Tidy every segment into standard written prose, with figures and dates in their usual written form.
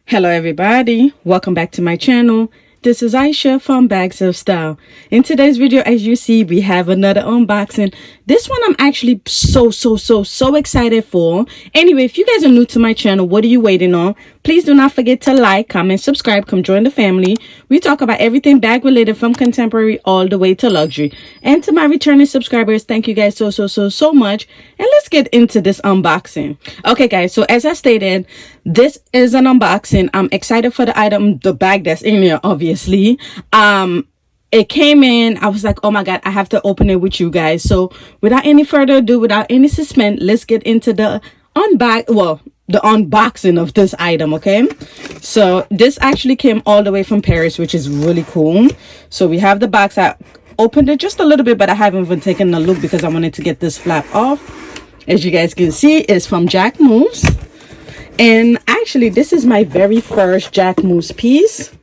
Hello everybody, welcome back to my channel. This is Aisha from Bags of Style. In today's video, as you see, we have another unboxing. This one I'm actually so excited for. Anyway, if you guys are new to my channel, what are you waiting on? Please do not forget to like, comment, subscribe, come join the family. We talk about everything bag related, from contemporary all the way to luxury. And to my returning subscribers, thank you guys so much. And let's get into this unboxing. Okay guys, so as I stated, this is an unboxing. I'm excited for the item, the bag that's in here, obviously. It came in, I was like, oh my god, I have to open it with you guys. So without any further ado, without any suspense, let's get into the unboxing of this item. Okay, so this actually came all the way from Paris, which is really cool. So we have the box. I opened it just a little bit, but I haven't even taken a look because I wanted to get this flap off. As you guys can see, it's from Jacquemus. And actually, this is my very first Jacquemus piece.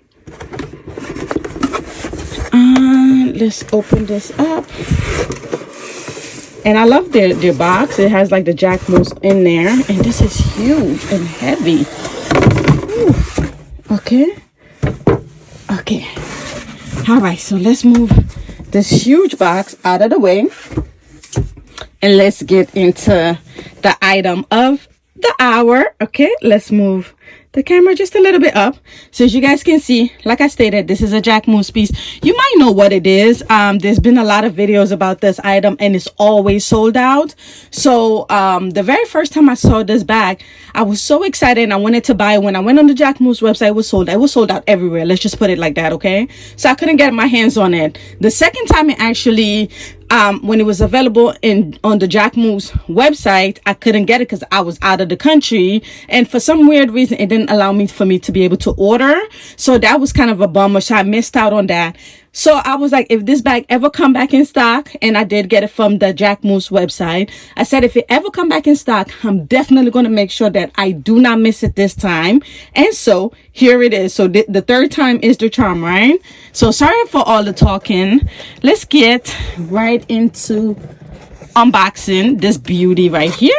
Let's open this up. And I love their box. It has like the Jacquemus in there. And this is huge and heavy. Ooh. Okay. Okay. All right, so let's move this huge box out of the way. And let's get into the item of the hour. Okay, let's move the camera just a little bit up. So as you guys can see, like I stated, this is a Jacquemus piece. You might know what it is. There's been a lot of videos about this item and it's always sold out. So the very first time I saw this bag, I was so excited and I wanted to buy it. When I went on the Jacquemus website, it was sold out everywhere. Let's just put it like that. Okay, so I couldn't get my hands on it. The second time it actually when it was available on the Jacquemus website, I couldn't get it because I was out of the country, and for some weird reason it didn't allow me to be able to order. So that was kind of a bummer. So I missed out on that. So I was like, if this bag ever come back in stock, and I did get it from the Jacquemus website, I said if it ever come back in stock, I'm definitely going to make sure that I do not miss it this time. And so here it is. So the third time is the charm, right? So sorry for all the talking. Let's get right into unboxing this beauty right here.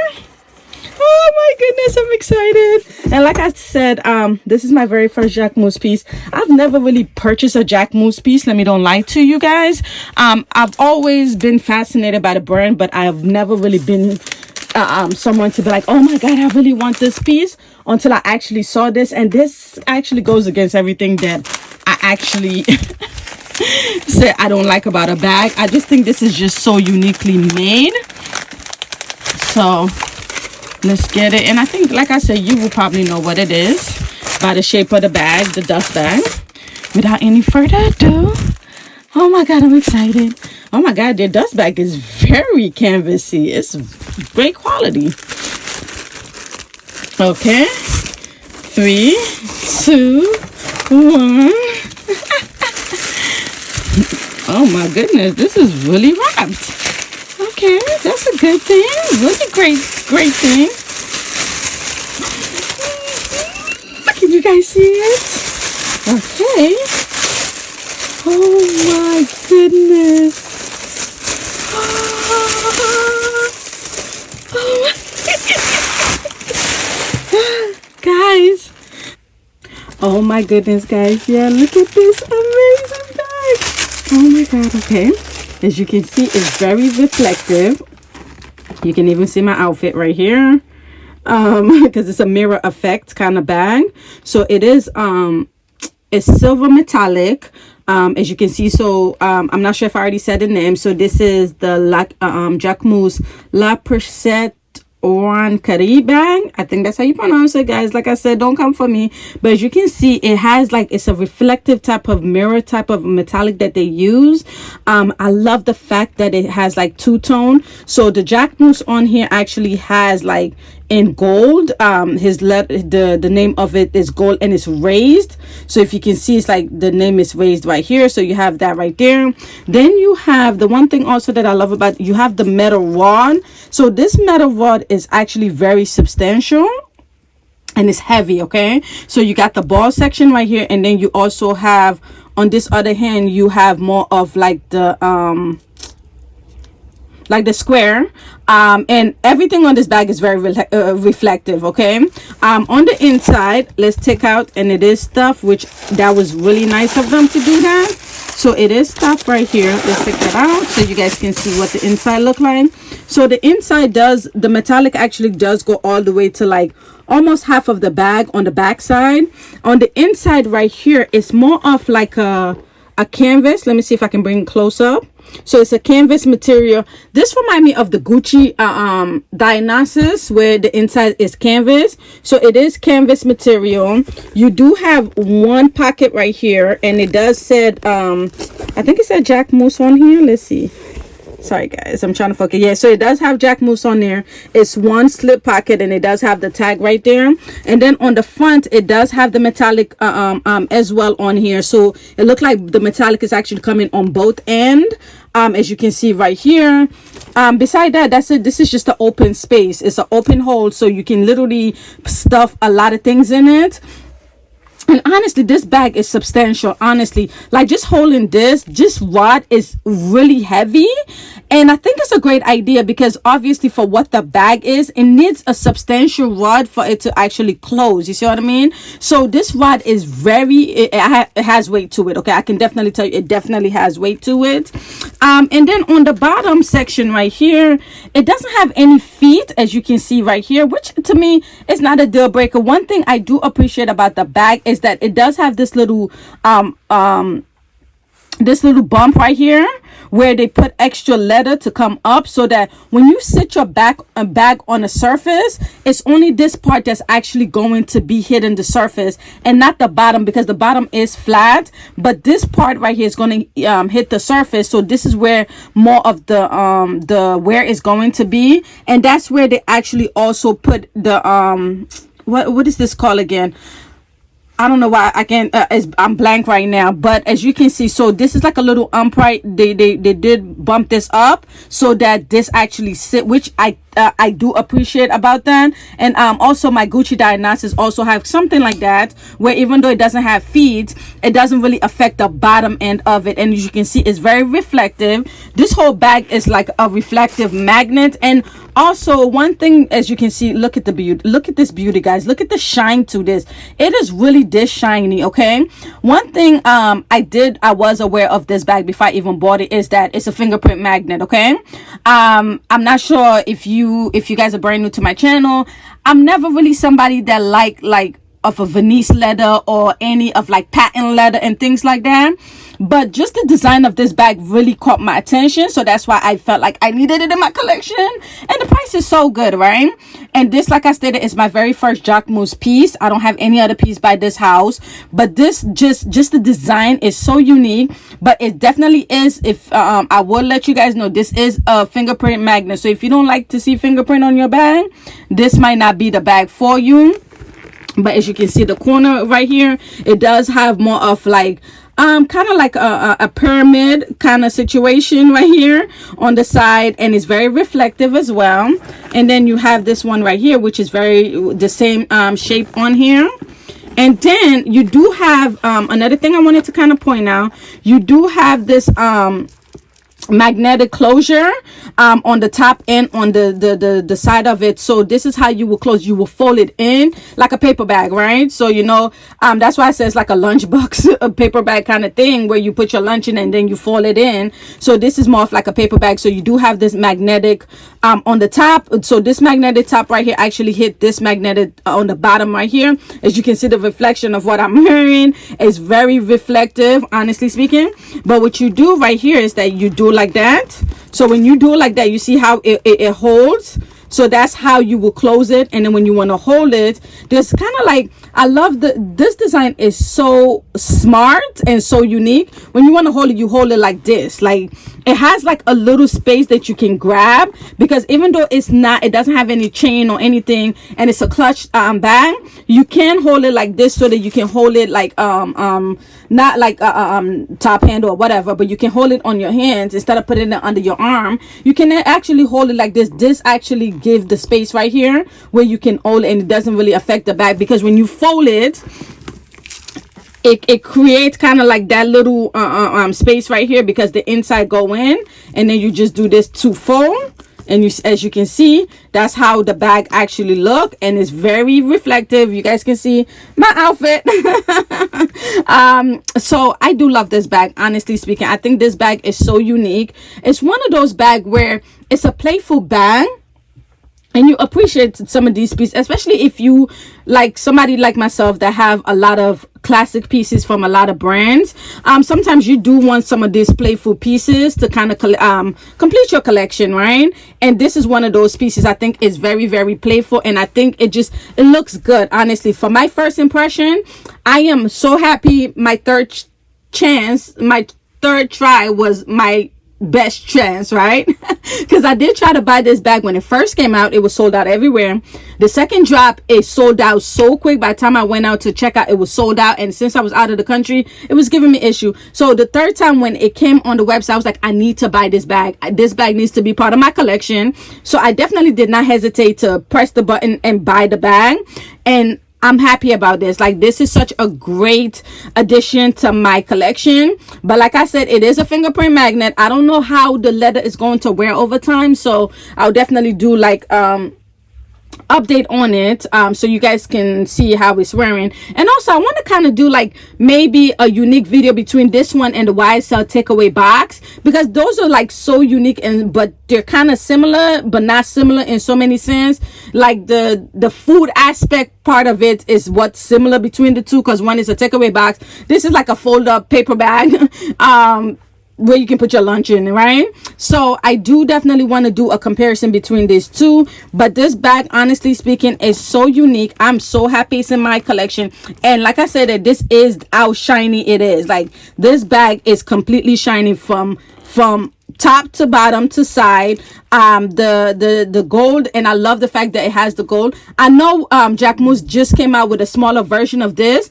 Oh my goodness, I'm excited. And like I said, this is my very first Jacquemus piece. I've never really purchased a Jacquemus piece, let me don't lie to you guys. I've always been fascinated by the brand, but I've never really been someone to be like, oh my god, I really want this piece, until I actually saw this. And this actually goes against everything that I actually said I don't like about a bag. I just think this is just so uniquely made. So let's get it. And I think, like I said, you will probably know what it is by the shape of the bag, the dust bag. Without any further ado, oh my god, I'm excited. Oh my god, their dust bag is very canvasy. It's great quality. Okay, 3, 2, 1. Oh my goodness, this is really wrapped. Okay, that's a good thing. Really great thing. Can you guys see it? Okay. Oh my goodness. Oh guys. Oh my goodness, guys. Yeah, look at this amazing bag. Oh my god, okay. As you can see, it's very reflective. You can even see my outfit right here, because it's a mirror effect kind of bag. So it is it's silver metallic, as you can see. So I'm not sure if I already said the name. So this is the Jacquemus La Pochette Carré bag. I think that's how you pronounce it, guys. Like I said, don't come for me. But as you can see, it has like, it's a reflective type of mirror type of metallic that they use. I love the fact that it has like two-tone. So the Jacquemus on here actually has like in gold, the name of it is gold, and it's raised. So if you can see, it's like the name is raised right here. So you have that right there. Then you have the one thing also that I love about, you have the metal rod. So this metal rod is actually very substantial and it's heavy. Okay, so you got the ball section right here, and then you also have on this other hand, you have more of like the like the square, and everything on this bag is very reflective. Okay, on the inside, let's take out, and it is stuff, which that was really nice of them to do that. So it is stuff right here. Let's take that out so you guys can see what the inside look like. So the inside does, the metallic actually does go all the way to like almost half of the bag on the back side. On the inside right here, it's more of like a canvas. Let me see if I can bring it close up. So it's a canvas material. This reminds me of the Gucci Dionysus, where the inside is canvas. So it is canvas material. You do have one pocket right here, and it does said I think it said Jacquemus on here. Let's see. Sorry guys, I'm trying to focus. Yeah, so it does have Jacquemus on there. It's one slip pocket, and it does have the tag right there. And then on the front, it does have the metallic as well on here. So it looks like the metallic is actually coming on both ends, as you can see right here. Beside that, that's it. This is just an open space. It's an open hole, so you can literally stuff a lot of things in it. And honestly, this bag is substantial. Honestly, like just holding this rod is really heavy, and I think it's a great idea because obviously for what the bag is, it needs a substantial rod for it to actually close. You see what I mean? So this rod is very, it has weight to it. Okay, I can definitely tell you it definitely has weight to it. And then on the bottom section right here, it doesn't have any feet, as you can see right here, which to me is not a deal breaker. One thing I do appreciate about the bag is that it does have this little bump right here where they put extra leather to come up, so that when you sit your bag on a surface, it's only this part that's actually going to be hitting the surface and not the bottom, because the bottom is flat, but this part right here is going to hit the surface. So this is where more of the wear is going to be, and that's where they actually also put the what is this called again? I don't know why I can't, I'm blank right now, but as you can see, so this is like a little upright. They did bump this up so that this actually sit, which I do appreciate about that. And also my Gucci Dionysus also have something like that, where even though it doesn't have feet, it doesn't really affect the bottom end of it. And as you can see, it's very reflective. This whole bag is like a reflective magnet. And also one thing, as you can see, look at the beauty, look at this beauty, guys. Look at the shine to this. It is really this shiny. Okay, one thing I was aware of this bag before I even bought it is that it's a fingerprint magnet. Okay, I'm not sure if you guys are brand new to my channel. I'm never really somebody that like of a Venice leather or any of like patent leather and things like that, but just the design of this bag really caught my attention, so that's why I felt like I needed it in my collection. And the price is so good, right? And this, like I stated, is my very first Jacquemus piece. I don't have any other piece by this house, but this just the design is so unique. But it definitely is, if I will let you guys know, this is a fingerprint magnet. So if you don't like to see fingerprint on your bag, this might not be the bag for you. But as you can see, the corner right here, it does have more of like kind of like a pyramid kind of situation right here on the side, and it's very reflective as well. And then you have this one right here, which is very the same shape on here. And then you do have another thing I wanted to kind of point out. You do have this magnetic closure on the top and on the side of it. So this is how you will close. You will fold it in like a paper bag, right? So you know, that's why it says like a lunchbox, a paper bag kind of thing, where you put your lunch in and then you fold it in. So this is more of like a paper bag. So you do have this magnetic on the top. So this magnetic top right here actually hit this magnetic on the bottom right here. As you can see, the reflection of what I'm wearing is very reflective, honestly speaking. But what you do right here is that you do like that. So when you do it like that, you see how it holds. So that's how you will close it. And then when you want to hold it, there's kind of like, I love this design is so smart and so unique. When you want to hold it, you hold it like this. Like it has like a little space that you can grab, because even though it doesn't have any chain or anything, and it's a clutch bag, you can hold it like this, so that you can hold it like not like top handle or whatever, but you can hold it on your hands instead of putting it under your arm. You can actually hold it like this. This actually gives the space right here where you can hold it, and it doesn't really affect the bag, because when you fold it, it creates kind of like that little space right here, because the inside go in, and then you just do this to fold. And you, as you can see, that's how the bag actually look, and it's very reflective. You guys can see my outfit. So I do love this bag, honestly speaking. I think this bag is so unique. It's one of those bags where it's a playful bag, and you appreciate some of these pieces, especially if you like somebody like myself that have a lot of classic pieces from a lot of brands. Sometimes you do want some of these playful pieces to kind of complete your collection, right? And this is one of those pieces I think is very, very playful, and I think it looks good. Honestly, for my first impression, I am so happy. My third try was my best chance, right? Because I did try to buy this bag when it first came out. It was sold out everywhere. The second drop, it sold out so quick. By the time I went out to check out, it was sold out, and since I was out of the country, it was giving me issue. So the third time when it came on the website, I was like, I need to buy this bag. This bag needs to be part of my collection. So I definitely did not hesitate to press the button and buy the bag, and I'm happy about this. Like, this is such a great addition to my collection. But like I said, it is a fingerprint magnet. I don't know how the leather is going to wear over time, so I'll definitely do like update on it, so you guys can see how it's wearing. And also I want to kind of do like maybe a unique video between this one and the YSL takeaway box, because those are like so unique, and but they're kind of similar but not similar in so many sense. Like the food aspect part of it is what's similar between the two, because one is a takeaway box, this is like a fold up paper bag where you can put your lunch in, right? So I do definitely want to do a comparison between these two. But this bag, honestly speaking, is so unique. I'm so happy it's in my collection. And like I said, that this is how shiny it is. Like, this bag is completely shiny from top to bottom to side. The gold, and I love the fact that it has the gold. I know Jacquemus just came out with a smaller version of this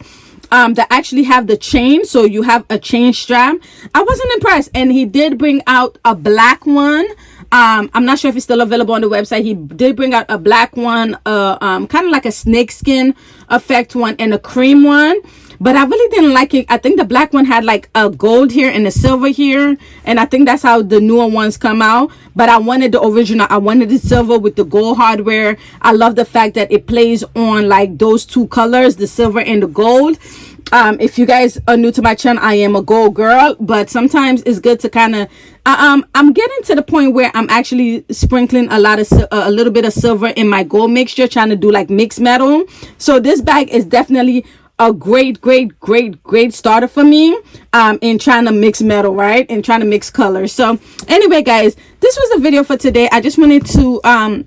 that actually have the chain, so you have a chain strap. I wasn't impressed, and he did bring out a black one. I'm not sure if it's still available on the website. He did bring out a black one, kind of like a snakeskin effect one, and a cream one, but I really didn't like it. I think the black one had like a gold here and a silver here, and I think that's how the newer ones come out. But I wanted the original. I wanted the silver with the gold hardware. I love the fact that it plays on like those two colors, the silver and the gold. If you guys are new to my channel, I am a gold girl, but sometimes it's good to kind of I'm getting to the point where I'm actually sprinkling a little bit of silver in my gold mixture, trying to do like mixed metal. So this bag is definitely a great starter for me in trying to mix metal, right, and trying to mix colors. So anyway, guys, this was the video for today. I just wanted to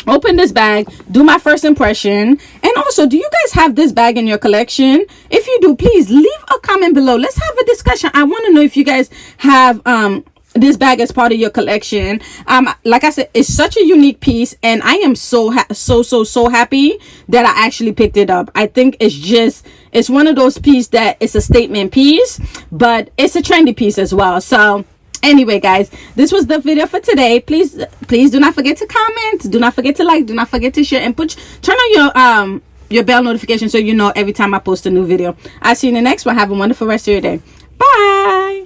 open this bag, do my first impression. And also, do you guys have this bag in your collection? If you do, please leave a comment below. Let's have a discussion. I want to know if you guys have this bag as part of your collection. Like I said, it's such a unique piece, and I am so happy that I actually picked it up. I think it's one of those pieces that it's a statement piece, but it's a trendy piece as well. So anyway, guys, this was the video for today. Please do not forget to comment, do not forget to like, do not forget to share, and turn on your bell notification so you know every time I post a new video. I'll see you in the next one. Have a wonderful rest of your day. Bye.